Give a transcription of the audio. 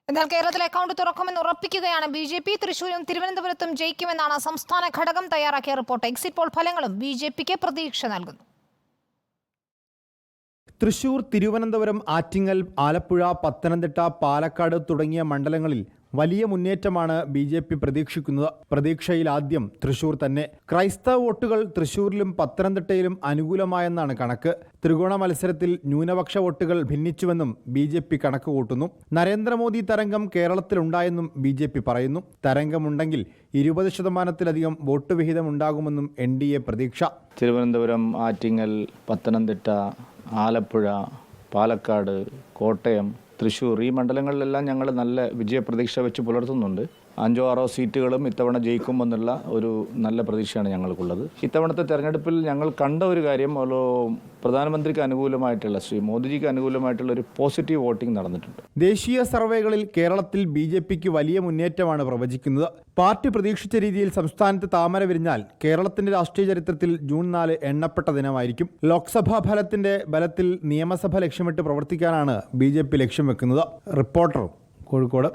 എന്നാൽ കേരളത്തിൽ അക്കൗണ്ട് തുറക്കുമെന്ന് ഉറപ്പിക്കുകയാണ് ബി.ജെ.പി. തൃശൂരും തിരുവനന്തപുരത്തും ജയിക്കുമെന്നാണ് സംസ്ഥാന ഘടകം തയ്യാറാക്കിയ റിപ്പോർട്ട്. എക്സിറ്റ് പോൾ ഫലങ്ങളും ബി.ജെ.പിക്ക് പ്രതീക്ഷ നൽകുന്നു. തൃശൂർ, തിരുവനന്തപുരം, ആറ്റിങ്ങൽ, ആലപ്പുഴ, പത്തനംതിട്ട, പാലക്കാട് തുടങ്ങിയ മണ്ഡലങ്ങളിൽ വലിയ മുന്നേറ്റമാണ് ബി.ജെ.പി. പ്രതീക്ഷിക്കുന്നത്. പ്രതീക്ഷയിൽ ആദ്യം തൃശൂർ തന്നെ. ക്രൈസ്തവ വോട്ടുകൾ തൃശൂരിലും പത്തനംതിട്ടയിലും അനുകൂലമായെന്നാണ് കണക്ക്. ത്രികോണ മത്സരത്തിൽ ന്യൂനപക്ഷ വോട്ടുകൾ ഭിന്നിച്ചുവെന്നും ബി.ജെ.പി. കണക്ക് കൂട്ടുന്നു. നരേന്ദ്രമോദി തരംഗം കേരളത്തിലുണ്ടായെന്നും ബി.ജെ.പി. പറയുന്നു. തരംഗമുണ്ടെങ്കിൽ 20% വോട്ട് വിഹിതമുണ്ടാകുമെന്നും NDA പ്രതീക്ഷ. തിരുവനന്തപുരം, ആറ്റിങ്ങൽ, പത്തനംതിട്ട, ആലപ്പുഴ, പാലക്കാട്, കോട്ടയം, തൃശ്ശൂർ ഈ മണ്ഡലങ്ങളിലെല്ലാം ഞങ്ങൾ നല്ല വിജയപ്രതീക്ഷ വെച്ച് പുലർത്തുന്നുണ്ട്. 5-6 സീറ്റുകളും ഇത്തവണ ജയിക്കുമെന്നുള്ള ഒരു നല്ല പ്രതീക്ഷയാണ് ഞങ്ങൾക്കുള്ളത്. ഇത്തവണത്തെ തെരഞ്ഞെടുപ്പിൽ ഞങ്ങൾ കണ്ട ഒരു കാര്യം, പ്രധാനമന്ത്രിക്ക് അനുകൂലമായിട്ടുള്ള, ശ്രീ മോദിജിക്ക് അനുകൂലമായിട്ടുള്ള ഒരു പോസിറ്റീവ് വോട്ടിംഗ് നടന്നിട്ടുണ്ട്. ദേശീയ സർവേകളിൽ കേരളത്തിൽ ബി.ജെ.പിക്ക് വലിയ മുന്നേറ്റമാണ് പ്രവചിക്കുന്നത്. പാർട്ടി പ്രതീക്ഷിച്ച രീതിയിൽ സംസ്ഥാനത്ത് താമര വിരിഞ്ഞാൽ കേരളത്തിന്റെ രാഷ്ട്രീയ ചരിത്രത്തിൽ ജൂൺ 4 എണ്ണപ്പെട്ട ദിനമായിരിക്കും. ലോക്സഭാ ഫലത്തിന്റെ ബലത്തിൽ നിയമസഭ ലക്ഷ്യമിട്ട് പ്രവർത്തിക്കാനാണ് ബി.ജെ.പി. ലക്ഷ്യം വെക്കുന്നത്. റിപ്പോർട്ടർ, കോഴിക്കോട്.